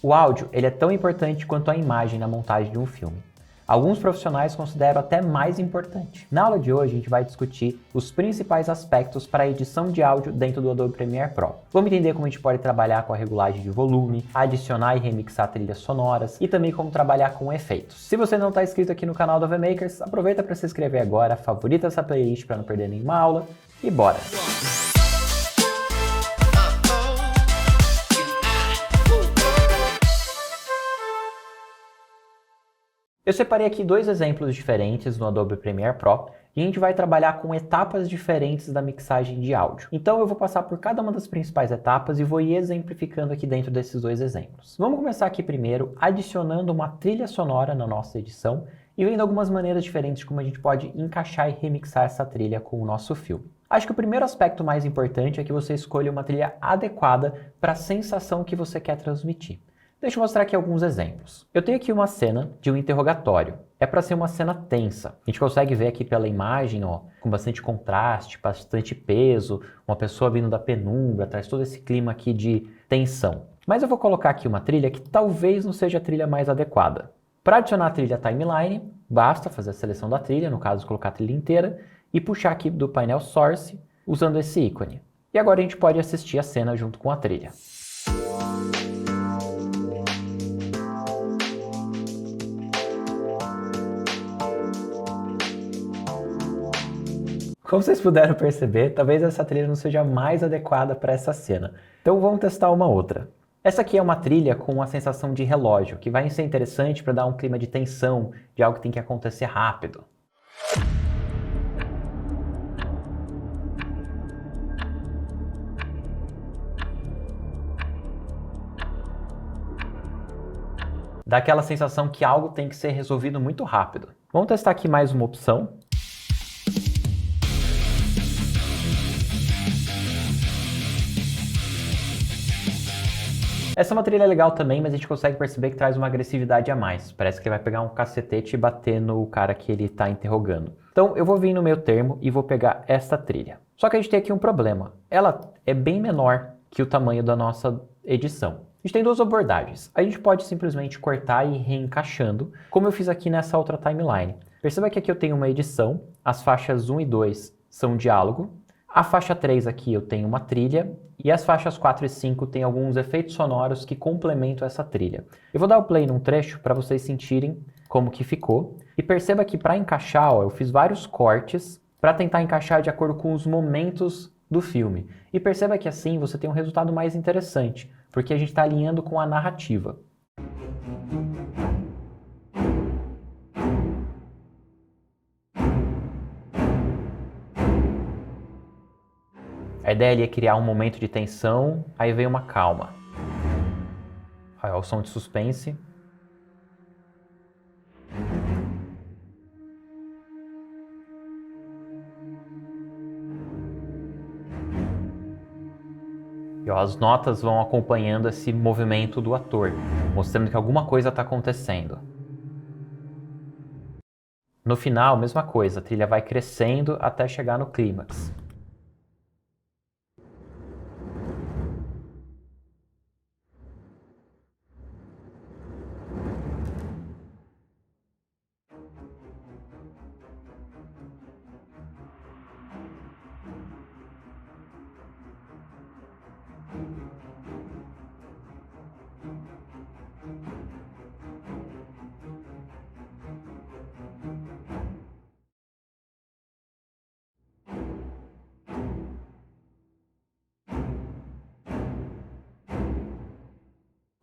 O áudio ele é tão importante quanto a imagem na montagem de um filme. Alguns profissionais consideram até mais importante. Na aula de hoje a gente vai discutir os principais aspectos para a edição de áudio dentro do Adobe Premiere Pro. Vamos entender como a gente pode trabalhar com a regulagem de volume, adicionar e remixar trilhas sonoras e também como trabalhar com efeitos. Se você não está inscrito aqui no canal do AV Makers, aproveita para se inscrever agora, favorita essa playlist para não perder nenhuma aula e bora! Eu separei aqui dois exemplos diferentes no Adobe Premiere Pro e a gente vai trabalhar com etapas diferentes da mixagem de áudio. Então eu vou passar por cada uma das principais etapas e vou ir exemplificando aqui dentro desses dois exemplos. Vamos começar aqui primeiro adicionando uma trilha sonora na nossa edição e vendo algumas maneiras diferentes de como a gente pode encaixar e remixar essa trilha com o nosso filme. Acho que o primeiro aspecto mais importante é que você escolha uma trilha adequada para a sensação que você quer transmitir. Deixa eu mostrar aqui alguns exemplos. Eu tenho aqui uma cena de um interrogatório. É para ser uma cena tensa. A gente consegue ver aqui pela imagem, ó, com bastante contraste, bastante peso, uma pessoa vindo da penumbra, traz todo esse clima aqui de tensão. Mas eu vou colocar aqui uma trilha que talvez não seja a trilha mais adequada. Para adicionar a trilha timeline, basta fazer a seleção da trilha, no caso colocar a trilha inteira, e puxar aqui do painel Source, usando esse ícone. E agora a gente pode assistir a cena junto com a trilha. Como vocês puderam perceber, talvez essa trilha não seja mais adequada para essa cena. Então vamos testar uma outra. Essa aqui é uma trilha com uma sensação de relógio, que vai ser interessante para dar um clima de tensão, de algo que tem que acontecer rápido. Dá aquela sensação que algo tem que ser resolvido muito rápido. Vamos testar aqui mais uma opção. Essa é uma trilha legal também, mas a gente consegue perceber que traz uma agressividade a mais. Parece que ele vai pegar um cacetete e bater no cara que ele está interrogando. Então eu vou vir no meu termo e vou pegar esta trilha. Só que a gente tem aqui um problema. Ela é bem menor que o tamanho da nossa edição. A gente tem duas abordagens. A gente pode simplesmente cortar e ir reencaixando, como eu fiz aqui nessa outra timeline. Perceba que aqui eu tenho uma edição, as faixas 1 e 2 são diálogo, a faixa 3 aqui eu tenho uma trilha, e as faixas 4 e 5 tem alguns efeitos sonoros que complementam essa trilha. Eu vou dar o play num trecho para vocês sentirem como que ficou. E perceba que para encaixar, ó, eu fiz vários cortes para tentar encaixar de acordo com os momentos do filme. E perceba que assim você tem um resultado mais interessante, porque a gente está alinhando com a narrativa. A ideia ali é criar um momento de tensão, aí vem uma calma. Aí, ó, o som de suspense. E ó, as notas vão acompanhando esse movimento do ator, mostrando que alguma coisa está acontecendo. No final, mesma coisa, a trilha vai crescendo até chegar no clímax.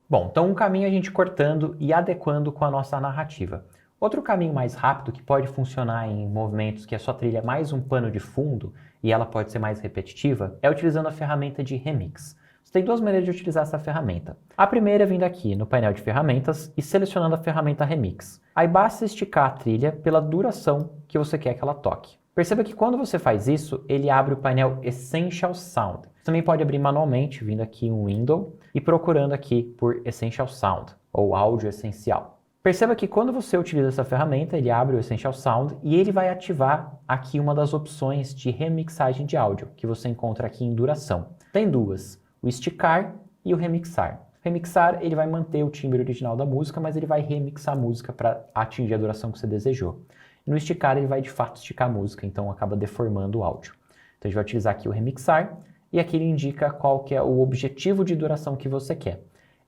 Bom, então um caminho a gente cortando e adequando com a nossa narrativa. Outro caminho mais rápido que pode funcionar em movimentos que a sua trilha é mais um pano de fundo e ela pode ser mais repetitiva, é utilizando a ferramenta de remix. Você tem duas maneiras de utilizar essa ferramenta. A primeira é vindo aqui no painel de ferramentas e selecionando a ferramenta Remix. Aí basta esticar a trilha pela duração que você quer que ela toque. Perceba que quando você faz isso, ele abre o painel Essential Sound. Você também pode abrir manualmente, vindo aqui em Window e procurando aqui por Essential Sound, ou áudio essencial. Perceba que quando você utiliza essa ferramenta, ele abre o Essential Sound e ele vai ativar aqui uma das opções de remixagem de áudio, que você encontra aqui em duração. Tem duas, o esticar e o remixar. A Remixar, ele vai manter o timbre original da música, mas ele vai remixar a música para atingir a duração que você desejou. No esticar, ele vai de fato esticar a música, então acaba deformando o áudio. Então a gente vai utilizar aqui o remixar, e aqui ele indica qual que é o objetivo de duração que você quer.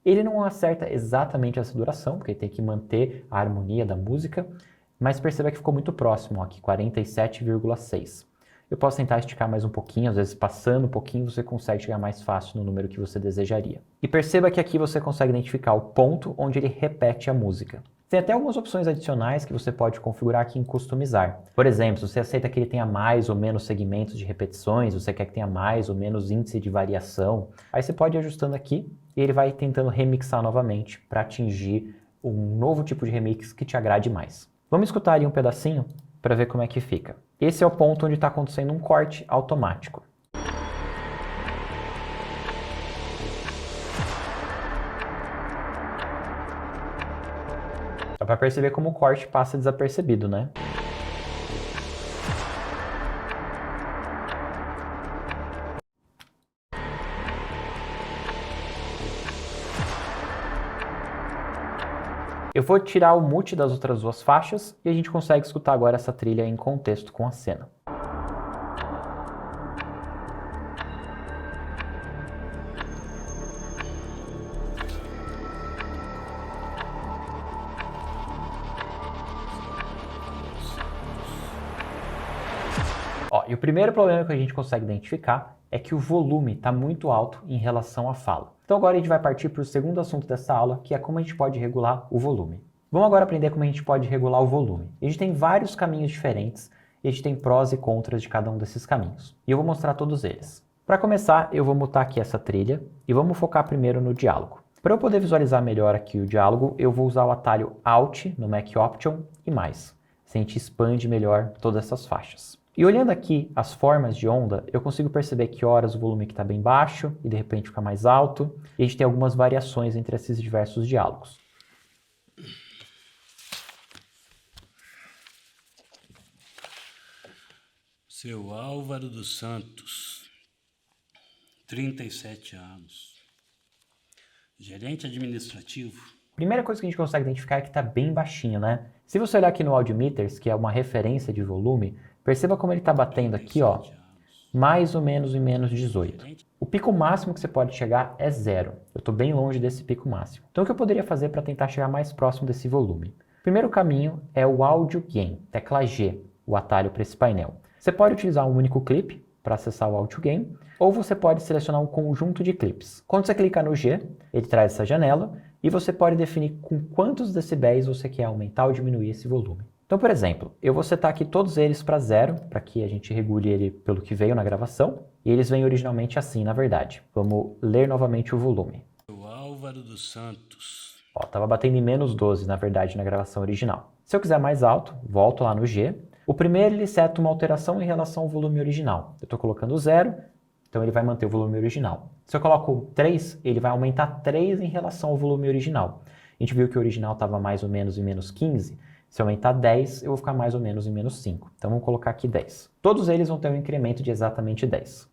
Ele não acerta exatamente essa duração, porque tem que manter a harmonia da música, mas perceba que ficou muito próximo, ó, aqui 47,6. Eu posso tentar esticar mais um pouquinho, às vezes passando um pouquinho você consegue chegar mais fácil no número que você desejaria. E perceba que aqui você consegue identificar o ponto onde ele repete a música. Tem até algumas opções adicionais que você pode configurar aqui em customizar. Por exemplo, se você aceita que ele tenha mais ou menos segmentos de repetições, você quer que tenha mais ou menos índice de variação, aí você pode ir ajustando aqui e ele vai tentando remixar novamente para atingir um novo tipo de remix que te agrade mais. Vamos escutar aí um pedacinho para ver como é que fica. Esse é o ponto onde está acontecendo um corte automático. Dá para perceber como o corte passa desapercebido, né? Eu vou tirar o mute das outras duas faixas e a gente consegue escutar agora essa trilha em contexto com a cena. Ó, e o primeiro problema que a gente consegue identificar é que o volume está muito alto em relação à fala. Então agora a gente vai partir para o segundo assunto dessa aula, que é como a gente pode regular o volume. Vamos agora aprender como a gente pode regular o volume. A gente tem vários caminhos diferentes e a gente tem prós e contras de cada um desses caminhos. E eu vou mostrar todos eles. Para começar, eu vou mutar aqui essa trilha e vamos focar primeiro no diálogo. Para eu poder visualizar melhor aqui o diálogo, eu vou usar o atalho Alt no Mac Option e mais. Assim a gente expande melhor todas essas faixas. E olhando aqui as formas de onda, eu consigo perceber que horas o volume aqui está bem baixo e de repente fica mais alto. E a gente tem algumas variações entre esses diversos diálogos. Seu Álvaro dos Santos, 37 anos, gerente administrativo. Primeira coisa que a gente consegue identificar é que está bem baixinho, né? Se você olhar aqui no Audiometers, que é uma referência de volume, perceba como ele está batendo aqui, ó, mais ou menos em menos 18. O pico máximo que você pode chegar é 0. Eu estou bem longe desse pico máximo. Então o que eu poderia fazer para tentar chegar mais próximo desse volume? O primeiro caminho é o Audio Gain, tecla G, o atalho para esse painel. Você pode utilizar um único clipe para acessar o Audio Gain, ou você pode selecionar um conjunto de clipes. Quando você clicar no G, ele traz essa janela e você pode definir com quantos decibéis você quer aumentar ou diminuir esse volume. Então, por exemplo, eu vou setar aqui todos eles para 0, para que a gente regule ele pelo que veio na gravação, e eles vêm originalmente assim, na verdade. Vamos ler novamente o volume. O Álvaro dos Santos. Ó, estava batendo em menos 12, na verdade, na gravação original. Se eu quiser mais alto, volto lá no G. O primeiro, ele seta uma alteração em relação ao volume original. Eu estou colocando 0, então ele vai manter o volume original. Se eu coloco 3, ele vai aumentar 3 em relação ao volume original. A gente viu que o original estava mais ou menos em menos 15. Se eu aumentar 10, eu vou ficar mais ou menos em menos 5. Então vamos colocar aqui 10. Todos eles vão ter um incremento de exatamente 10.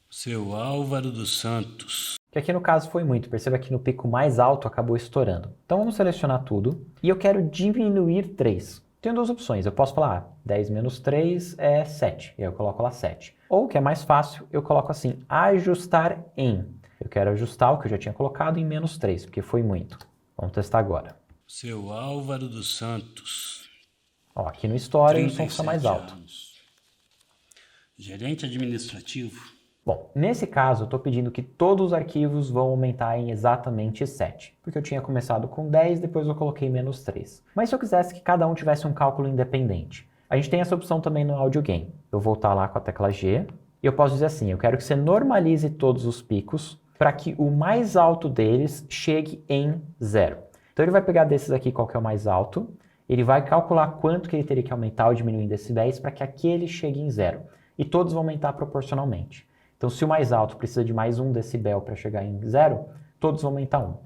Seu Álvaro dos Santos. Que aqui no caso foi muito. Perceba que no pico mais alto acabou estourando. Então vamos selecionar tudo. E eu quero diminuir 3. Tenho duas opções. Eu posso falar 10 menos 3 é 7. E aí eu coloco lá 7. Ou, que é mais fácil, eu coloco assim, ajustar em. Eu quero ajustar o que eu já tinha colocado em menos 3, porque foi muito. Vamos testar agora. Seu Álvaro dos Santos. Ó, aqui no Story o som fica mais alto. Anos. Gerente administrativo. Bom, nesse caso eu estou pedindo que todos os arquivos vão aumentar em exatamente 7, porque eu tinha começado com 10, depois eu coloquei menos 3. Mas se eu quisesse que cada um tivesse um cálculo independente, a gente tem essa opção também no Audio Gain. Eu vou voltar lá com a tecla G e eu posso dizer assim, eu quero que você normalize todos os picos para que o mais alto deles chegue em 0. Então ele vai pegar desses aqui qual que é o mais alto, ele vai calcular quanto que ele teria que aumentar ou diminuir em decibéis para que aquele chegue em 0. E todos vão aumentar proporcionalmente. Então se o mais alto precisa de mais 1 decibel para chegar em 0, todos vão aumentar 1.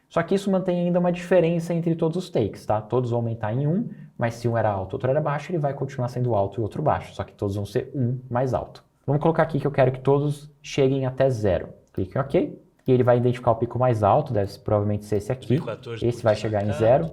Só que isso mantém ainda uma diferença entre todos os takes, tá? Todos vão aumentar em 1, mas se um era alto e outro era baixo, ele vai continuar sendo alto e o outro baixo. Só que todos vão ser 1 mais alto. Vamos colocar aqui que eu quero que todos cheguem até 0. Clique em OK. e ele vai identificar o pico mais alto, deve provavelmente ser esse aqui. 2014 Esse vai chegar em zero,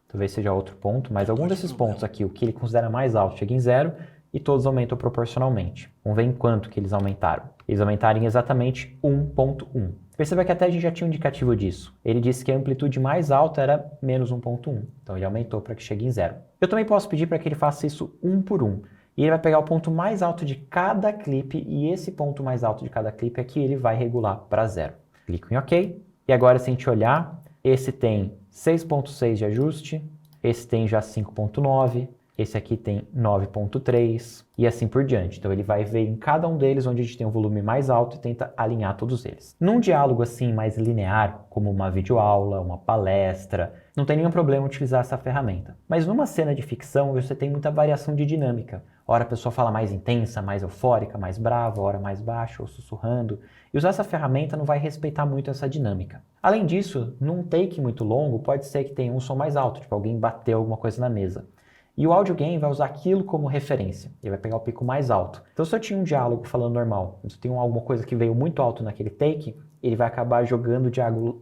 talvez seja outro ponto, mas algum desses pontos aqui, o que ele considera mais alto, chega em zero e todos aumentam proporcionalmente. Vamos ver em quanto que eles aumentaram. Eles aumentaram em exatamente 1,1. Perceba que até a gente já tinha um indicativo disso. Ele disse que a amplitude mais alta era menos 1,1. Então ele aumentou para que chegue em zero. Eu também posso pedir para que ele faça isso um por um. E ele vai pegar o ponto mais alto de cada clipe e esse ponto mais alto de cada clipe aqui ele vai regular para zero. Clico em OK. E agora se a gente olhar, esse tem 6,6 de ajuste, esse tem já 5,9, esse aqui tem 9,3 e assim por diante. Então ele vai ver em cada um deles onde a gente tem um volume mais alto e tenta alinhar todos eles. Num diálogo assim mais linear, como uma videoaula, uma palestra, não tem nenhum problema utilizar essa ferramenta. Mas numa cena de ficção você tem muita variação de dinâmica. Hora a pessoa fala mais intensa, mais eufórica, mais brava, hora mais baixo ou sussurrando. E usar essa ferramenta não vai respeitar muito essa dinâmica. Além disso, num take muito longo, pode ser que tenha um som mais alto, tipo alguém bateu alguma coisa na mesa. E o audio gain vai usar aquilo como referência. Ele vai pegar o pico mais alto. Então se eu tinha um diálogo falando normal, se eu tenho alguma coisa que veio muito alto naquele take, ele vai acabar jogando o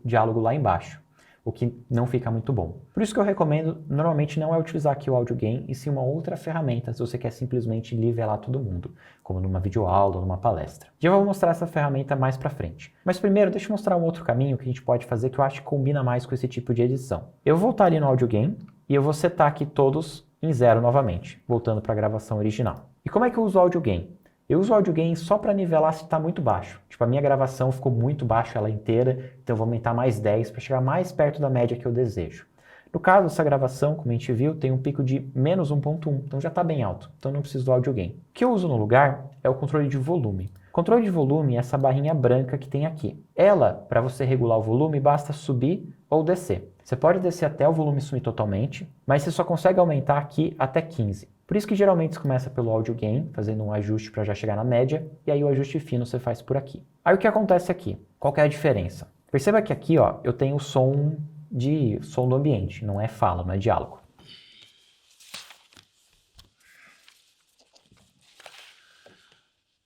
diálogo lá embaixo, o que não fica muito bom. Por isso que eu recomendo, normalmente não é utilizar aqui o audio gain, e sim uma outra ferramenta se você quer simplesmente nivelar todo mundo, como numa videoaula ou numa palestra. Já vou mostrar essa ferramenta mais pra frente. Mas primeiro, deixa eu mostrar um outro caminho que a gente pode fazer que eu acho que combina mais com esse tipo de edição. Eu vou voltar ali no audio gain, e eu vou setar aqui todos em zero novamente, voltando para a gravação original. E como é que eu uso o audio gain? Eu uso o audio gain só para nivelar se está muito baixo. Tipo, a minha gravação ficou muito baixa ela inteira, então eu vou aumentar mais 10 para chegar mais perto da média que eu desejo. No caso, essa gravação, como a gente viu, tem um pico de menos 1,1, então já está bem alto, então não preciso do audio gain. O que eu uso no lugar é o controle de volume. O controle de volume é essa barrinha branca que tem aqui. Ela, para você regular o volume, basta subir ou descer. Você pode descer até o volume sumir totalmente, mas você só consegue aumentar aqui até 15. Por isso que geralmente você começa pelo audio gain, fazendo um ajuste para já chegar na média, e aí o ajuste fino você faz por aqui. Aí o que acontece aqui? Qual que é a diferença? Perceba que aqui ó, eu tenho som do ambiente, não é fala, não é diálogo.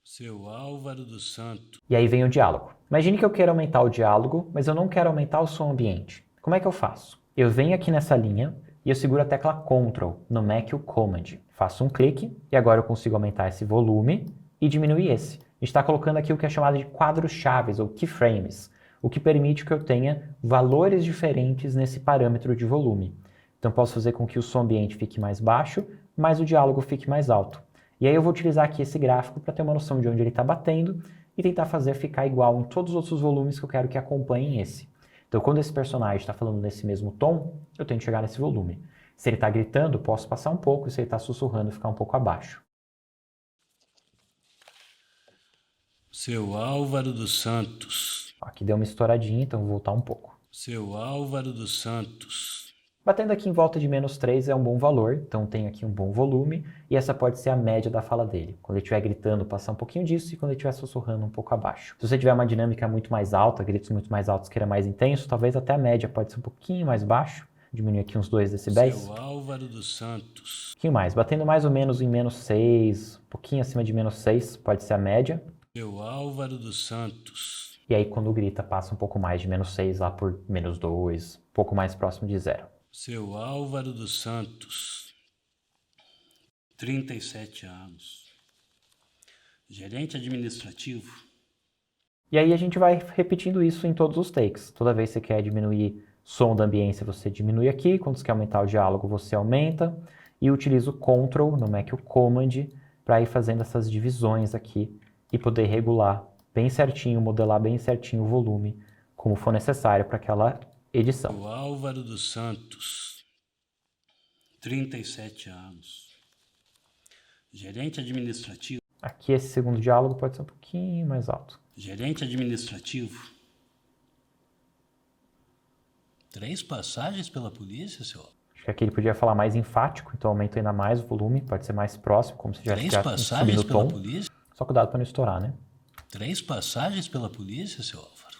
Seu Álvaro dos Santos. E aí vem o diálogo. Imagine que eu quero aumentar o diálogo, mas eu não quero aumentar o som ambiente. Como é que eu faço? Eu venho aqui nessa linha e eu seguro a tecla Ctrl no Mac o Command. Faço um clique e agora eu consigo aumentar esse volume e diminuir esse. A gente está colocando aqui o que é chamado de quadros-chaves ou keyframes, o que permite que eu tenha valores diferentes nesse parâmetro de volume. Então posso fazer com que o som ambiente fique mais baixo, mas o diálogo fique mais alto. E aí eu vou utilizar aqui esse gráfico para ter uma noção de onde ele está batendo e tentar fazer ficar igual em todos os outros volumes que eu quero que acompanhem esse. Então, quando esse personagem está falando nesse mesmo tom, eu tenho que chegar nesse volume. Se ele está gritando, posso passar um pouco, e se ele está sussurrando, ficar um pouco abaixo. Seu Álvaro dos Santos. Aqui deu uma estouradinha, então vou voltar um pouco. Seu Álvaro dos Santos. Batendo aqui em volta de menos 3 é um bom valor, então tem aqui um bom volume, e essa pode ser a média da fala dele. Quando ele estiver gritando, passar um pouquinho disso, e quando ele estiver sussurrando, um pouco abaixo. Se você tiver uma dinâmica muito mais alta, gritos muito mais altos, queira mais intenso, talvez até a média pode ser um pouquinho mais baixo, diminuir aqui uns 2 decibéis. Seu Álvaro dos Santos. Um pouquinho mais, batendo mais ou menos em menos 6, um pouquinho acima de menos 6, pode ser a média. Seu Álvaro dos Santos. E aí quando grita, passa um pouco mais de menos 6 lá por menos 2, um pouco mais próximo de 0. Seu Álvaro dos Santos, 37 anos, gerente administrativo. E aí a gente vai repetindo isso em todos os takes. Toda vez que você quer diminuir som da ambiência, você diminui aqui. Quando você quer aumentar o diálogo, você aumenta. E utiliza o Ctrl no Mac o Command para ir fazendo essas divisões aqui e poder regular bem certinho, modelar bem certinho o volume, como for necessário para aquela edição. O Álvaro dos Santos, 37 anos, gerente administrativo. Aqui esse segundo diálogo pode ser um pouquinho mais alto. Gerente administrativo. 3 passagens pela polícia, seu? Acho que aqui ele podia falar mais enfático, então aumenta ainda mais o volume, pode ser mais próximo, como se já 3 estivesse passagens subindo o pela tom. polícia? Só cuidado para não estourar, né? 3 passagens pela polícia, seu Álvaro?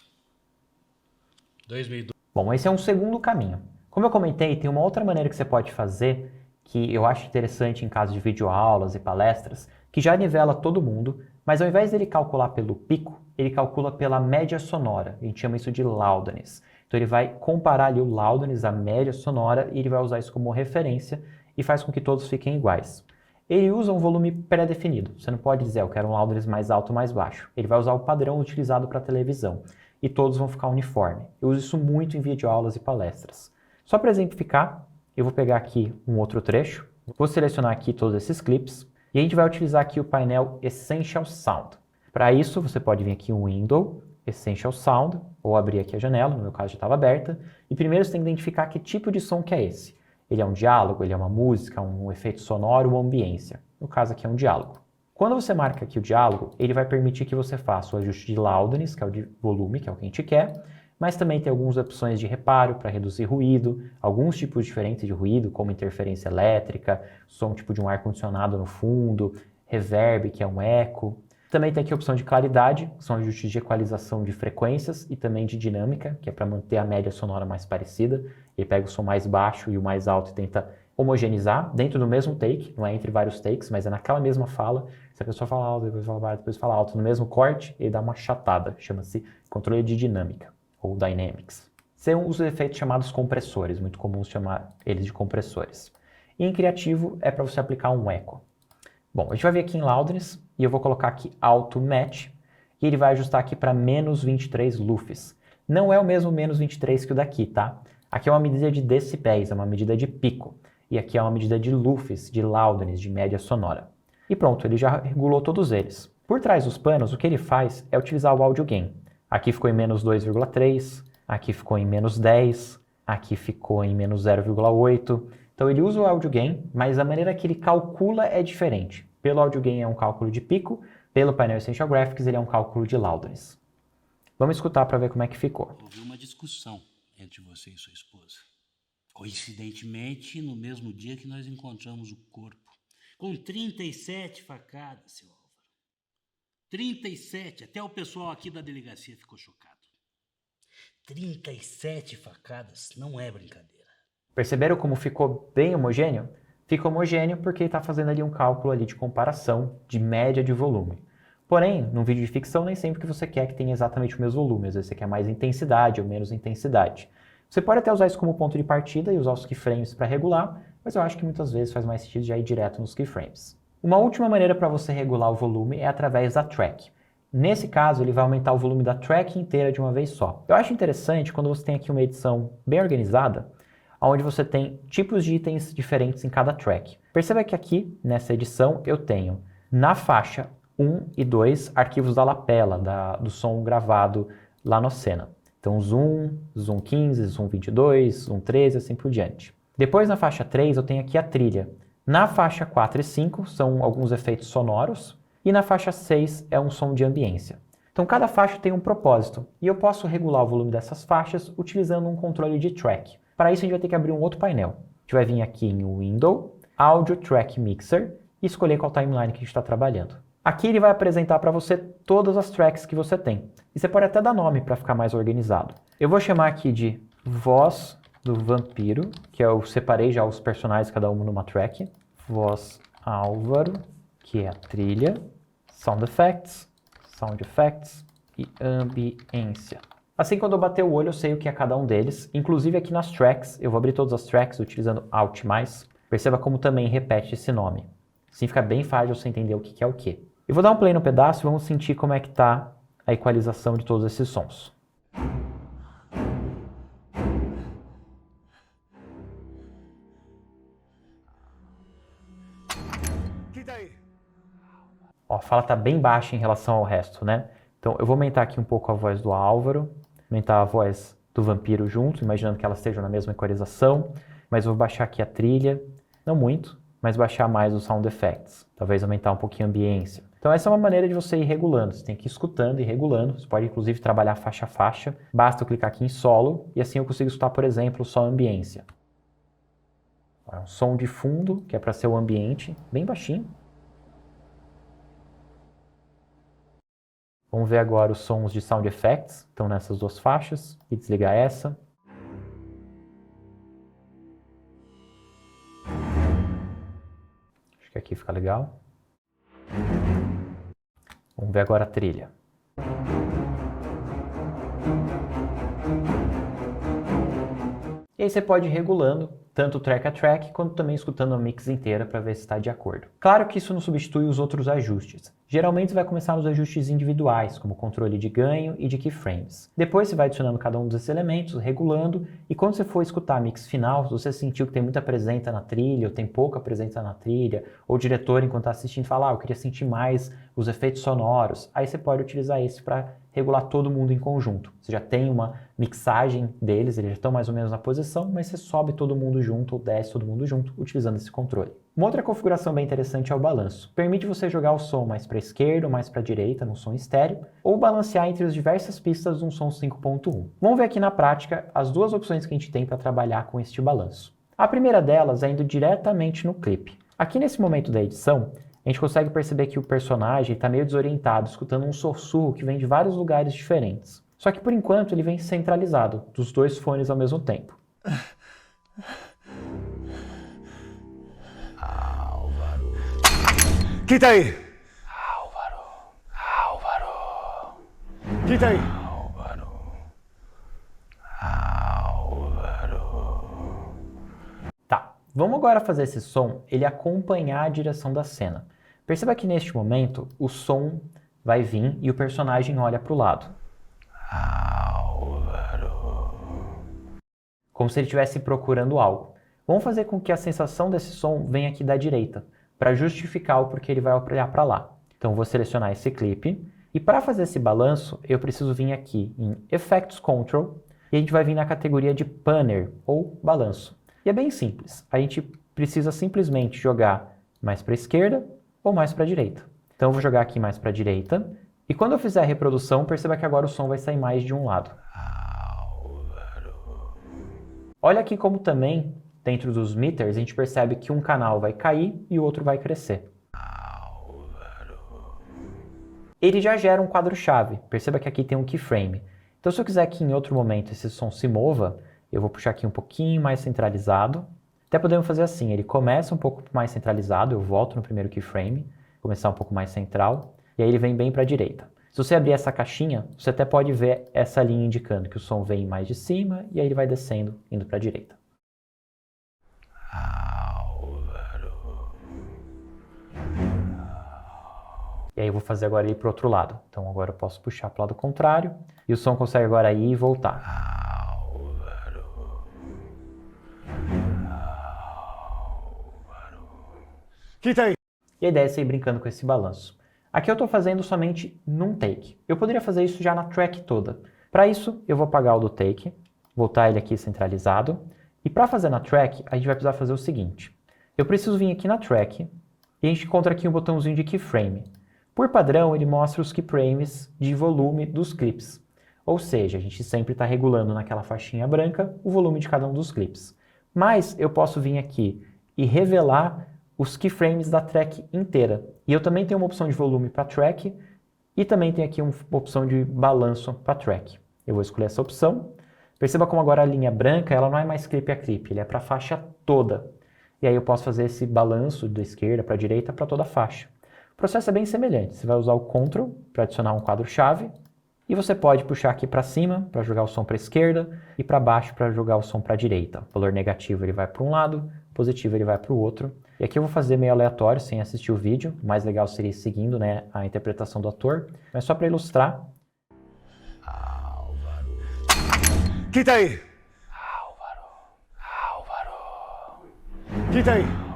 2002. Bom, esse é um segundo caminho. Como eu comentei, tem uma outra maneira que você pode fazer, que eu acho interessante em caso de videoaulas e palestras, que já nivela todo mundo, mas ao invés dele calcular pelo pico, ele calcula pela média sonora. A gente chama isso de loudness. Então ele vai comparar ali o loudness, a média sonora, e ele vai usar isso como referência e faz com que todos fiquem iguais. Ele usa um volume pré-definido. Você não pode dizer, eu quero um loudness mais alto ou mais baixo. Ele vai usar o padrão utilizado para televisão. E todos vão ficar uniforme. Eu uso isso muito em videoaulas e palestras. Só para exemplificar, eu vou pegar aqui um outro trecho, vou selecionar aqui todos esses clips, e a gente vai utilizar aqui o painel Essential Sound. Para isso, você pode vir aqui em Window, Essential Sound, ou abrir aqui a janela, no meu caso já estava aberta, e primeiro você tem que identificar que tipo de som que é esse. Ele é um diálogo, ele é uma música, um efeito sonoro ou ambiência. No caso aqui é um diálogo. Quando você marca aqui o diálogo, ele vai permitir que você faça o ajuste de loudness, que é o de volume, que é o que a gente quer, mas também tem algumas opções de reparo para reduzir ruído, alguns tipos diferentes de ruído, como interferência elétrica, som tipo de um ar-condicionado no fundo, reverb, que é um eco. Também tem aqui a opção de claridade, que são ajustes de equalização de frequências e também de dinâmica, que é para manter a média sonora mais parecida. Ele pega o som mais baixo e o mais alto e tenta homogeneizar dentro do mesmo take, não é entre vários takes, mas é naquela mesma fala. Se a pessoa fala alto, depois fala baixo, depois fala alto, no mesmo corte, ele dá uma achatada, chama-se controle de dinâmica, ou dynamics. Você usa efeitos chamados compressores, muito comum chamar eles de compressores. E em criativo é para você aplicar um eco. Bom, a gente vai vir aqui em loudness, e eu vou colocar aqui Auto Match, e ele vai ajustar aqui para menos 23 lufs. Não é o mesmo menos 23 que o daqui, tá? Aqui é uma medida de decibéis, é uma medida de pico. E aqui é uma medida de lufs, de loudness, de média sonora. E pronto, ele já regulou todos eles. Por trás dos panos, o que ele faz é utilizar o Audio Gain. Aqui ficou em menos 2,3, aqui ficou em menos 10, aqui ficou em menos 0,8. Então ele usa o Audio Gain, mas a maneira que ele calcula é diferente. Pelo Audio Gain é um cálculo de pico, pelo painel Essential Graphics ele é um cálculo de loudness. Vamos escutar para ver como é que ficou. Houve uma discussão entre você e sua esposa. Coincidentemente, no mesmo dia que nós encontramos o corpo. Com 37 facadas, seu Álvaro. 37, até o pessoal aqui da delegacia ficou chocado. 37 facadas não é brincadeira. Perceberam como ficou bem homogêneo? Fica homogêneo porque ele está fazendo ali um cálculo ali de comparação, de média de volume. Porém, num vídeo de ficção, nem sempre que você quer que tenha exatamente o mesmo volume. Às vezes você quer mais intensidade ou menos intensidade. Você pode até usar isso como ponto de partida e usar os keyframes para regular, mas eu acho que muitas vezes faz mais sentido já ir direto nos keyframes. Uma última maneira para você regular o volume é através da track. Nesse caso, ele vai aumentar o volume da track inteira de uma vez só. Eu acho interessante quando você tem aqui uma edição bem organizada, onde você tem tipos de itens diferentes em cada track. Perceba que aqui, nessa edição, eu tenho na faixa 1 e 2 arquivos da lapela, do som gravado lá no Cena. Então zoom, zoom 15, zoom 22, zoom 13, assim por diante. Depois na faixa 3 eu tenho aqui a trilha. Na faixa 4 e 5 são alguns efeitos sonoros e na faixa 6 é um som de ambiência. Então cada faixa tem um propósito e eu posso regular o volume dessas faixas utilizando um controle de track. Para isso a gente vai ter que abrir um outro painel. A gente vai vir aqui em Window, Audio Track Mixer e escolher qual timeline que a gente está trabalhando. Aqui ele vai apresentar para você todas as tracks que você tem. E você pode até dar nome para ficar mais organizado. Eu vou chamar aqui de Voz do Vampiro, que eu separei já os personagens, cada um numa track. Voz Álvaro, que é a trilha. Sound Effects e Ambiência. Assim, quando eu bater o olho, eu sei o que é cada um deles. Inclusive aqui nas tracks, eu vou abrir todas as tracks utilizando Alt+. Perceba como também repete esse nome. Assim fica bem fácil você entender o que é o que. Eu vou dar um play no pedaço e vamos sentir como é que está a equalização de todos esses sons. Ó, a fala está bem baixa em relação ao resto, né? Então eu vou aumentar aqui um pouco a voz do Álvaro, aumentar a voz do vampiro junto, imaginando que elas estejam na mesma equalização, mas eu vou baixar aqui a trilha, não muito, mas baixar mais os sound effects, talvez aumentar um pouquinho a ambiência. Então essa é uma maneira de você ir regulando, você tem que ir escutando e regulando, você pode inclusive trabalhar faixa a faixa, basta eu clicar aqui em solo e assim eu consigo escutar, por exemplo, só a ambiência. Um som de fundo, que é para ser o ambiente, bem baixinho. Vamos ver agora os sons de sound effects, estão nessas duas faixas, e desligar essa. Acho que aqui fica legal. Vamos ver agora a trilha. aí você pode ir regulando tanto o track a track, quanto também escutando a mix inteira para ver se está de acordo. Claro que isso não substitui os outros ajustes. Geralmente você vai começar nos ajustes individuais, como controle de ganho e de keyframes. Depois você vai adicionando cada um desses elementos, regulando, e quando você for escutar a mix final, se você sentiu que tem muita presença na trilha, ou tem pouca presença na trilha, ou o diretor, enquanto está assistindo, fala, eu queria sentir mais os efeitos sonoros, aí você pode utilizar esse para regular todo mundo em conjunto. Você já tem uma mixagem deles, eles já estão mais ou menos na posição, mas você sobe todo mundo junto ou desce todo mundo junto utilizando esse controle. Uma outra configuração bem interessante é o balanço. Permite você jogar o som mais para a esquerda ou mais para a direita no som estéreo, ou balancear entre as diversas pistas de um som 5.1. Vamos ver aqui na prática as duas opções que a gente tem para trabalhar com este balanço. A primeira delas é indo diretamente no clipe. Aqui nesse momento da edição, a gente consegue perceber que o personagem está meio desorientado, escutando um sussurro que vem de vários lugares diferentes. Só que por enquanto ele vem centralizado, dos dois fones ao mesmo tempo. Álvaro. Quem tá aí? Álvaro. Quem tá aí? Tá, vamos agora fazer esse som, ele acompanhar a direção da cena. Perceba que neste momento o som vai vir e o personagem olha para o lado. Como se ele estivesse procurando algo. Vamos fazer com que a sensação desse som venha aqui da direita, para justificar o porquê ele vai olhar para lá. Então vou selecionar esse clipe, e para fazer esse balanço, eu preciso vir aqui em Effects Control, e a gente vai vir na categoria de Panner, ou balanço. E é bem simples, a gente precisa simplesmente jogar mais para a esquerda ou mais para a direita. Então eu vou jogar aqui mais para a direita, e quando eu fizer a reprodução, perceba que agora o som vai sair mais de um lado. Olha aqui como também, dentro dos meters, a gente percebe que um canal vai cair e o outro vai crescer. Ele já gera um quadro-chave. Perceba que aqui tem um keyframe. Então se eu quiser que em outro momento esse som se mova, eu vou puxar aqui um pouquinho mais centralizado. Até podemos fazer assim, ele começa um pouco mais centralizado, eu volto no primeiro keyframe, começar um pouco mais central, e aí ele vem bem para a direita. Se você abrir essa caixinha, você até pode ver essa linha indicando que o som vem mais de cima e aí ele vai descendo, indo para a direita. E aí eu vou fazer agora ir para o outro lado. Então agora eu posso puxar para o lado contrário e o som consegue agora ir e voltar. Quem tá aí? E a ideia é sair brincando com esse balanço. Aqui eu estou fazendo somente num take. Eu poderia fazer isso já na track toda. Para isso, eu vou apagar o do take, voltar ele aqui centralizado. E para fazer na track, a gente vai precisar fazer o seguinte. Eu preciso vir aqui na track e a gente encontra aqui um botãozinho de keyframe. Por padrão, ele mostra os keyframes de volume dos clips. Ou seja, a gente sempre está regulando naquela faixinha branca o volume de cada um dos clips. Mas eu posso vir aqui e revelar os keyframes da track inteira. E eu também tenho uma opção de volume para track e também tenho aqui uma opção de balanço para track. Eu vou escolher essa opção. Perceba como agora a linha branca ela não é mais clipe a clipe, ele é para a faixa toda. E aí eu posso fazer esse balanço da esquerda para a direita para toda a faixa. O processo é bem semelhante. Você vai usar o Ctrl para adicionar um quadro-chave e você pode puxar aqui para cima para jogar o som para a esquerda e para baixo para jogar o som para a direita. O valor negativo ele vai para um lado, positivo ele vai para o outro. E aqui eu vou fazer meio aleatório, sem assistir o vídeo. O mais legal seria seguindo, né, a interpretação do ator. Mas só para ilustrar. Álvaro. Quem tá aí? Álvaro. Quem tá aí?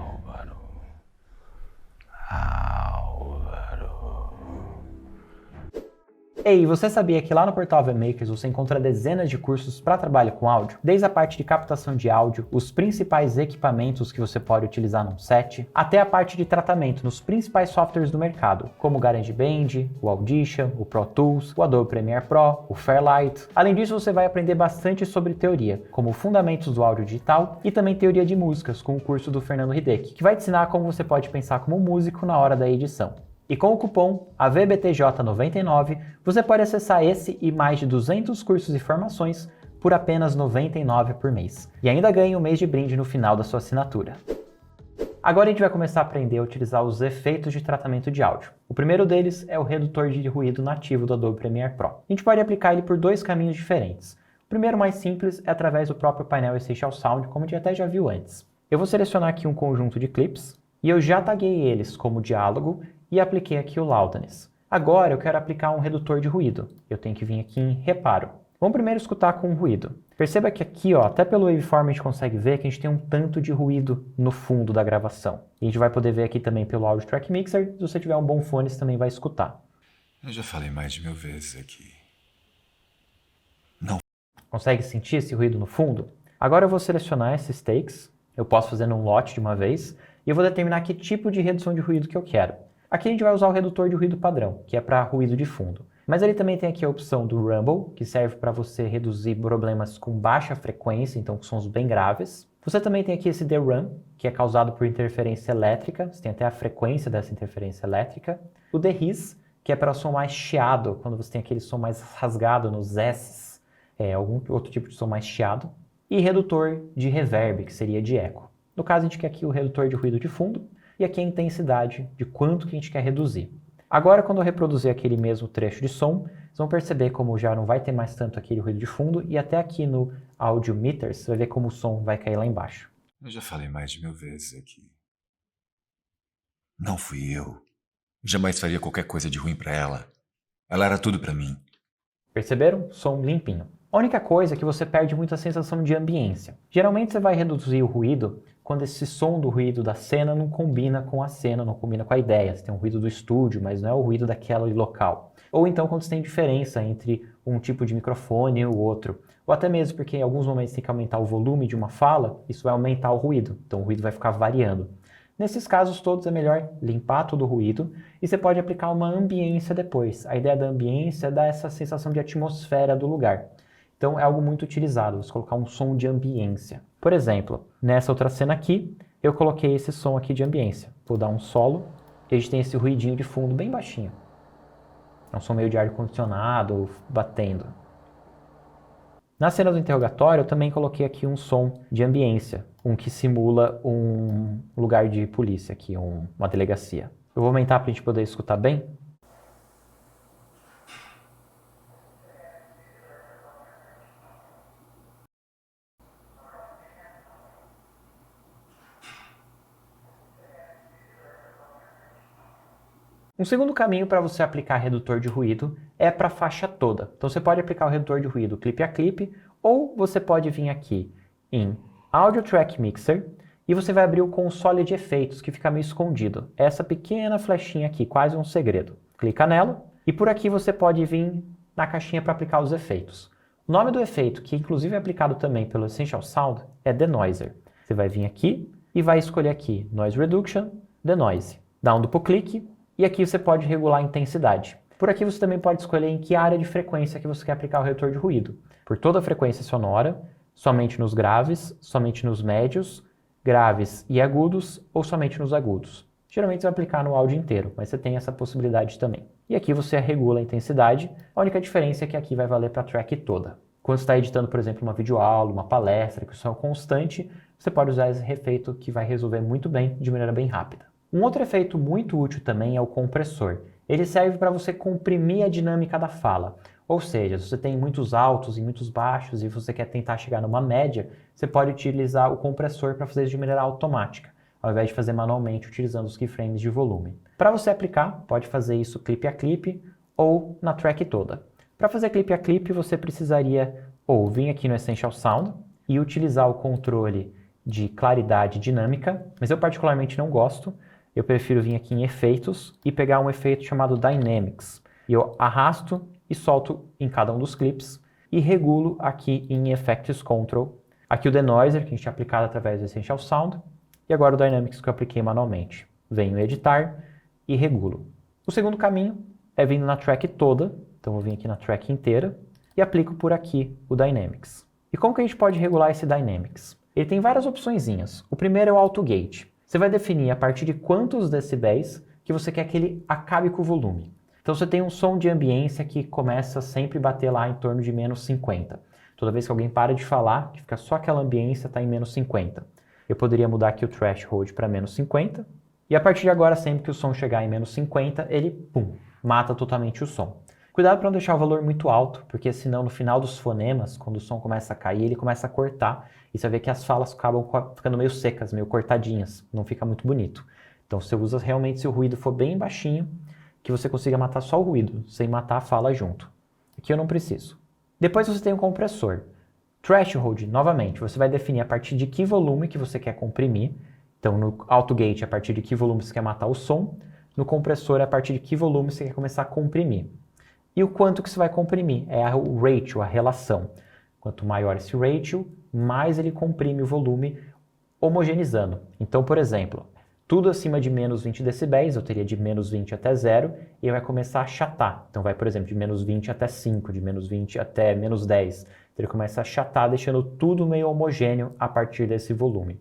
Ei, você sabia que lá no portal VMakers você encontra dezenas de cursos para trabalho com áudio? Desde a parte de captação de áudio, os principais equipamentos que você pode utilizar num set, até a parte de tratamento nos principais softwares do mercado, como o GarageBand, o Audition, o Pro Tools, o Adobe Premiere Pro, o Fairlight. Além disso, você vai aprender bastante sobre teoria, como fundamentos do áudio digital e também teoria de músicas, com o curso do Fernando Hideki, que vai te ensinar como você pode pensar como músico na hora da edição. E com o cupom AVBTJ99, você pode acessar esse e mais de 200 cursos e formações por apenas R$ 99 por mês. E ainda ganha um mês de brinde no final da sua assinatura. Agora a gente vai começar a aprender a utilizar os efeitos de tratamento de áudio. O primeiro deles é o redutor de ruído nativo do Adobe Premiere Pro. A gente pode aplicar ele por dois caminhos diferentes. primeiro, mais simples, é através do próprio painel Essential Sound, como a gente até já viu antes. Eu vou selecionar aqui um conjunto de clips e eu já taguei eles como diálogo e apliquei aqui o Loudness. Agora eu quero aplicar um redutor de ruído. Eu tenho que vir aqui em Reparo. Vamos primeiro escutar com ruído. Perceba que aqui, ó, até pelo waveform a gente consegue ver que a gente tem um tanto de ruído no fundo da gravação. E a gente vai poder ver aqui também pelo Audio Track Mixer. Se você tiver um bom fone, você também vai escutar. Eu já falei mais de 1000 vezes aqui. Consegue sentir esse ruído no fundo? Agora eu vou selecionar esses takes. Eu posso fazer num lote de uma vez. E eu vou determinar que tipo de redução de ruído que eu quero. Aqui a gente vai usar o redutor de ruído padrão, que é para ruído de fundo. Mas ele também tem aqui a opção do Rumble, que serve para você reduzir problemas com baixa frequência, então com sons bem graves. Você também tem aqui esse DRAM, que é causado por interferência elétrica, você tem até a frequência dessa interferência elétrica. O DeHiss, que é para o som mais chiado, quando você tem aquele som mais rasgado nos S's, algum outro tipo de som mais chiado. E redutor de reverb, que seria de eco. No caso, a gente quer aqui o redutor de ruído de fundo, e aqui a intensidade de quanto que a gente quer reduzir. Agora, quando eu reproduzir aquele mesmo trecho de som, vocês vão perceber como já não vai ter mais tanto aquele ruído de fundo, e até aqui no Audio Meters, você vai ver como o som vai cair lá embaixo. Eu já falei mais de 1000 vezes aqui. Não fui eu. Jamais faria qualquer coisa de ruim pra ela. Ela era tudo pra mim. Perceberam? Som limpinho. A única coisa é que você perde muito a sensação de ambiência. Geralmente você vai reduzir o ruído quando esse som do ruído da cena não combina com a cena, não combina com a ideia. Você tem um ruído do estúdio, mas não é o ruído daquele local. Ou então quando você tem diferença entre um tipo de microfone e o outro. Ou até mesmo porque em alguns momentos tem que aumentar o volume de uma fala, isso vai aumentar o ruído. Então o ruído vai ficar variando. Nesses casos todos é melhor limpar todo o ruído e você pode aplicar uma ambiência depois. A ideia da ambiência é dar essa sensação de atmosfera do lugar. Então é algo muito utilizado, você colocar um som de ambiência. Por exemplo, nessa outra cena aqui, eu coloquei esse som aqui de ambiência. Vou dar um solo e a gente tem esse ruidinho de fundo bem baixinho. É um som meio de ar-condicionado batendo. Na cena do interrogatório, eu também coloquei aqui um som de ambiência, um que simula um lugar de polícia aqui, uma delegacia. Eu vou aumentar para a gente poder escutar bem. Um segundo caminho para você aplicar redutor de ruído é para a faixa toda. Então você pode aplicar o redutor de ruído clipe a clipe, ou você pode vir aqui em Audio Track Mixer e você vai abrir o console de efeitos que fica meio escondido. Essa pequena flechinha aqui, quase um segredo. Clica nela e por aqui você pode vir na caixinha para aplicar os efeitos. O nome do efeito, que inclusive é aplicado também pelo Essential Sound, é Denoiser. Você vai vir aqui e vai escolher aqui Noise Reduction, Denoise. Dá um duplo clique. E aqui você pode regular a intensidade. Por aqui você também pode escolher em que área de frequência que você quer aplicar o redutor de ruído. Por toda a frequência sonora, somente nos graves, somente nos médios, graves e agudos ou somente nos agudos. Geralmente você vai aplicar no áudio inteiro, mas você tem essa possibilidade também. E aqui você regula a intensidade, a única diferença é que aqui vai valer para a track toda. Quando você está editando, por exemplo, uma videoaula, uma palestra, que o som é constante, você pode usar esse efeito que vai resolver muito bem, de maneira bem rápida. Um outro efeito muito útil também é o compressor. Ele serve para você comprimir a dinâmica da fala. Ou seja, se você tem muitos altos e muitos baixos e você quer tentar chegar numa média, você pode utilizar o compressor para fazer isso de maneira automática, ao invés de fazer manualmente utilizando os keyframes de volume. Para você aplicar, pode fazer isso clipe a clipe ou na track toda. Para fazer clipe a clipe, você precisaria ou vir aqui no Essential Sound e utilizar o controle de claridade dinâmica, mas eu particularmente não gosto. Eu prefiro vir aqui em efeitos e pegar um efeito chamado Dynamics. E eu arrasto e solto em cada um dos clips e regulo aqui em Effects Control. Aqui o Denoiser, que a gente tinha aplicado através do Essential Sound, e agora o Dynamics que eu apliquei manualmente. Venho em editar e regulo. O segundo caminho é vindo na track toda, então vou vir aqui na track inteira e aplico por aqui o Dynamics. E como que a gente pode regular esse Dynamics? Ele tem várias opçõezinhas. O primeiro é o Auto Gate. Você vai definir a partir de quantos decibéis que você quer que ele acabe com o volume. Então você tem um som de ambiência que começa sempre a bater lá em torno de menos 50. Toda vez que alguém para de falar, que fica só aquela ambiência, está em menos 50. Eu poderia mudar aqui o threshold para menos 50. E a partir de agora, sempre que o som chegar em menos 50, ele, pum, mata totalmente o som. Cuidado para não deixar o valor muito alto, porque senão no final dos fonemas, quando o som começa a cair, ele começa a cortar. E você vê que as falas acabam ficando meio secas, meio cortadinhas. Não fica muito bonito. Então você usa realmente se o ruído for bem baixinho, que você consiga matar só o ruído, sem matar a fala junto. Aqui eu não preciso. Depois você tem um compressor. Threshold, novamente, você vai definir a partir de que volume que você quer comprimir. Então no alto gate, a partir de que volume você quer matar o som. No compressor, a partir de que volume você quer começar a comprimir. E o quanto que você vai comprimir, é o ratio, a relação. Quanto maior esse ratio, mais ele comprime o volume homogeneizando. Então, por exemplo, tudo acima de menos 20 decibéis, eu teria de menos 20 até 0, e vai começar a achatar. Então vai, por exemplo, de menos 20 até 5, de menos 20 até menos 10. Então ele começa a achatar, deixando tudo meio homogêneo a partir desse volume.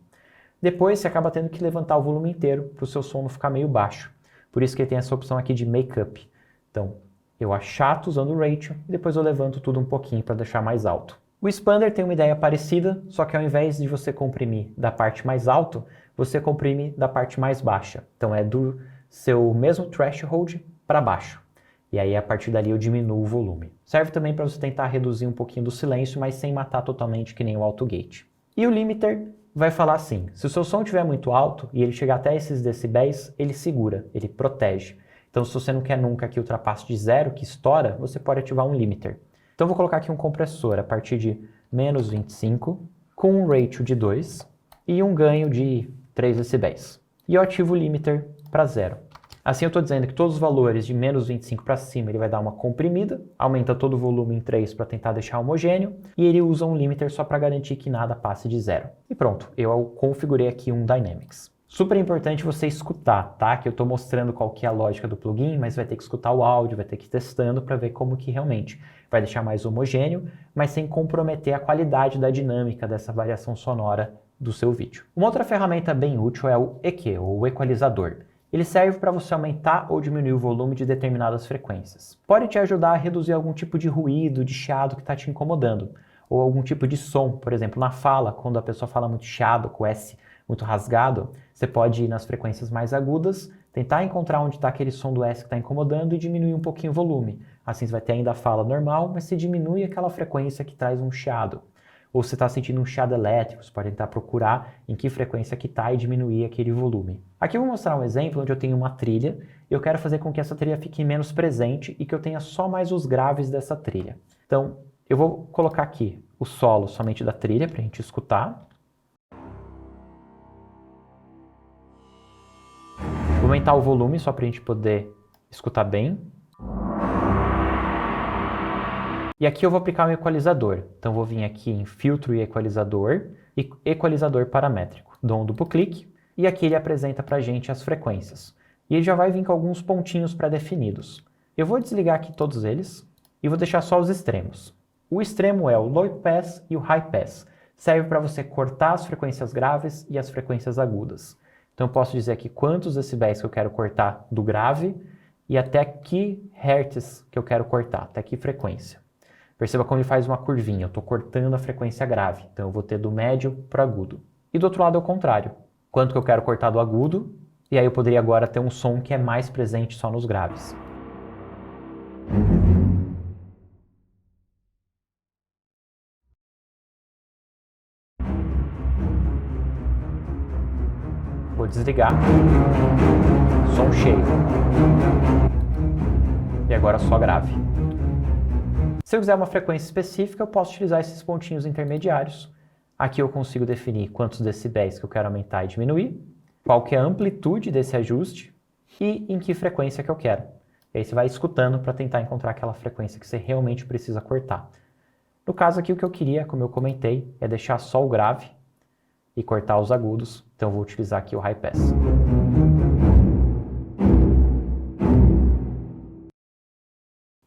Depois você acaba tendo que levantar o volume inteiro para o seu som não ficar meio baixo. Por isso que tem essa opção aqui de make-up. Então, eu achato usando o ratio e depois eu levanto tudo um pouquinho para deixar mais alto. O expander tem uma ideia parecida, só que ao invés de você comprimir da parte mais alta, você comprime da parte mais baixa. Então é do seu mesmo threshold para baixo. E aí a partir dali eu diminuo o volume. Serve também para você tentar reduzir um pouquinho do silêncio, mas sem matar totalmente que nem o alto gate. E o limiter vai falar assim, se o seu som estiver muito alto e ele chegar até esses decibéis, ele segura, ele protege. Então se você não quer nunca que ultrapasse de 0, que estoura, você pode ativar um limiter. Então eu vou colocar aqui um compressor a partir de menos 25, com um ratio de 2 e um ganho de 3 decibéis. E eu ativo o limiter para 0. Assim eu estou dizendo que todos os valores de menos 25 para cima ele vai dar uma comprimida, aumenta todo o volume em 3 para tentar deixar homogêneo, e ele usa um limiter só para garantir que nada passe de 0. E pronto, eu configurei aqui um Dynamics. Super importante você escutar, tá? Que eu estou mostrando qual que é a lógica do plugin, mas vai ter que escutar o áudio, vai ter que ir testando para ver como que realmente vai deixar mais homogêneo, mas sem comprometer a qualidade da dinâmica dessa variação sonora do seu vídeo. Uma outra ferramenta bem útil é o EQ, ou o equalizador. Ele serve para você aumentar ou diminuir o volume de determinadas frequências. Pode te ajudar a reduzir algum tipo de ruído, de chiado que está te incomodando, ou algum tipo de som, por exemplo, na fala, quando a pessoa fala muito chiado, com S muito rasgado, você pode ir nas frequências mais agudas, tentar encontrar onde está aquele som do S que está incomodando e diminuir um pouquinho o volume. Assim você vai ter ainda a fala normal, mas você diminui aquela frequência que traz um chiado. Ou você está sentindo um chiado elétrico, você pode tentar procurar em que frequência que está e diminuir aquele volume. Aqui eu vou mostrar um exemplo onde eu tenho uma trilha e eu quero fazer com que essa trilha fique menos presente e que eu tenha só mais os graves dessa trilha. Então, eu vou colocar aqui o solo somente da trilha para a gente escutar. Vou aumentar o volume só para a gente poder escutar bem. E aqui eu vou aplicar um equalizador. Então vou vir aqui em filtro e equalizador paramétrico. Dou um duplo clique e aqui ele apresenta para a gente as frequências. E ele já vai vir com alguns pontinhos pré-definidos. Eu vou desligar aqui todos eles e vou deixar só os extremos. O extremo é o low pass e o high pass. Serve para você cortar as frequências graves e as frequências agudas. Então eu posso dizer aqui quantos decibéis que eu quero cortar do grave e até que hertz que eu quero cortar, até que frequência. Perceba como ele faz uma curvinha, eu estou cortando a frequência grave, então eu vou ter do médio para o agudo. E do outro lado é o contrário, quanto que eu quero cortar do agudo, e aí eu poderia agora ter um som que é mais presente só nos graves. Vou desligar, som cheio, e agora só grave. Se eu quiser uma frequência específica, eu posso utilizar esses pontinhos intermediários. Aqui eu consigo definir quantos decibéis que eu quero aumentar e diminuir, qual que é a amplitude desse ajuste e em que frequência que eu quero. E aí você vai escutando para tentar encontrar aquela frequência que você realmente precisa cortar. No caso aqui o que eu queria, como eu comentei, é deixar só o grave e cortar os agudos. Então eu vou utilizar aqui o high pass.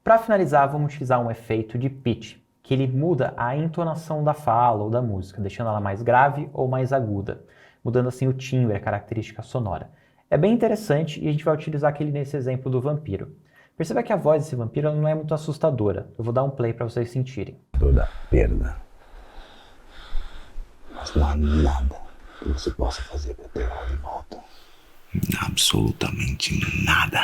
Para finalizar, vamos utilizar um efeito de pitch, que ele muda a entonação da fala ou da música, deixando ela mais grave ou mais aguda, mudando assim o timbre, a característica sonora. É bem interessante e a gente vai utilizar aquele nesse exemplo do vampiro. Perceba que a voz desse vampiro não é muito assustadora. Eu vou dar um play para vocês sentirem. Toda perda. Mas não há nada que você possa fazer para ter ela de volta. Absolutamente nada.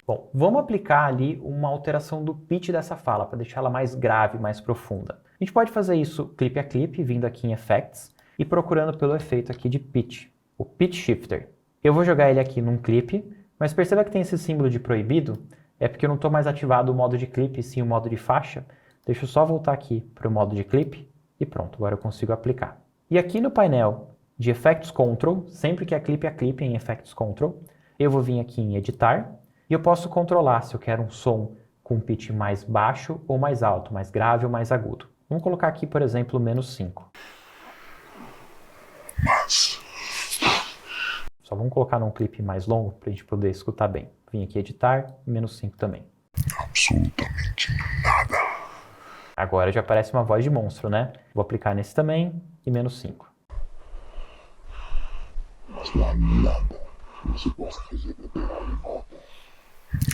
Bom, vamos aplicar ali uma alteração do pitch dessa fala, para deixar ela mais grave, mais profunda. A gente pode fazer isso clipe a clipe, vindo aqui em Effects, e procurando pelo efeito aqui de pitch, o Pitch Shifter. Eu vou jogar ele aqui num clipe, mas perceba que tem esse símbolo de proibido, é porque eu não estou mais ativado o modo de clipe, sim o modo de faixa. Deixa eu só voltar aqui para o modo de clipe, e pronto, agora eu consigo aplicar. E aqui no painel de Effects Control, sempre que é clipe em Effects Control, eu vou vir aqui em Editar, e eu posso controlar se eu quero um som com pitch mais baixo ou mais alto, mais grave ou mais agudo. Vamos colocar aqui, por exemplo, -5. Só vamos colocar num clipe mais longo para a gente poder escutar bem. Vim aqui editar, -5 também. Absolutamente nada. Agora já aparece uma voz de monstro, né? Vou aplicar nesse também e -5. Mas não há nada que você possa fazer para pegar de volta.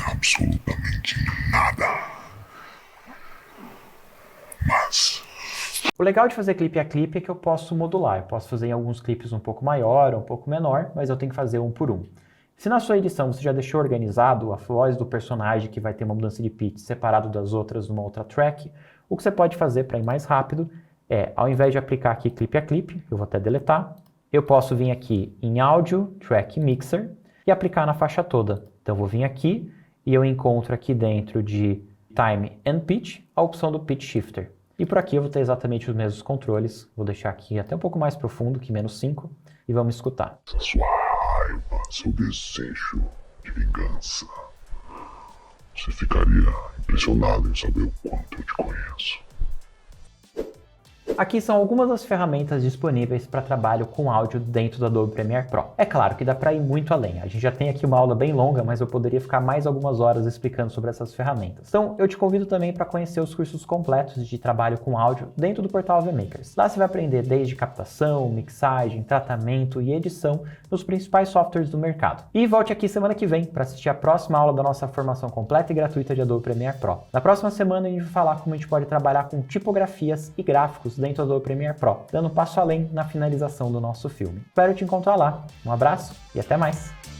Absolutamente nada. Mas... O legal de fazer clipe a clipe é que eu posso modular. Eu posso fazer em alguns clipes um pouco maior ou um pouco menor, mas eu tenho que fazer um por um. Se na sua edição você já deixou organizado a voz do personagem que vai ter uma mudança de pitch separado das outras numa outra track, o que você pode fazer para ir mais rápido é, ao invés de aplicar aqui clipe a clipe, eu vou até deletar, eu posso vir aqui em Audio, Track Mixer e aplicar na faixa toda. Então eu vou vir aqui e eu encontro aqui dentro de Time and Pitch a opção do Pitch Shifter. E por aqui eu vou ter exatamente os mesmos controles, vou deixar aqui até um pouco mais profundo que -5 e vamos escutar. sua raiva, seu desejo de vingança. Você ficaria impressionado em saber o quanto eu te conheço. Aqui são algumas das ferramentas disponíveis para trabalho com áudio dentro do Adobe Premiere Pro. É claro que dá para ir muito além. A gente já tem aqui uma aula bem longa, mas eu poderia ficar mais algumas horas explicando sobre essas ferramentas. Então, eu te convido também para conhecer os cursos completos de trabalho com áudio dentro do portal AV Makers. Lá você vai aprender desde captação, mixagem, tratamento e edição nos principais softwares do mercado. E volte aqui semana que vem para assistir a próxima aula da nossa formação completa e gratuita de Adobe Premiere Pro. Na próxima semana a gente vai falar como a gente pode trabalhar com tipografias e gráficos dentro do Premiere Pro, dando um passo além na finalização do nosso filme. Espero te encontrar lá. Um abraço e até mais!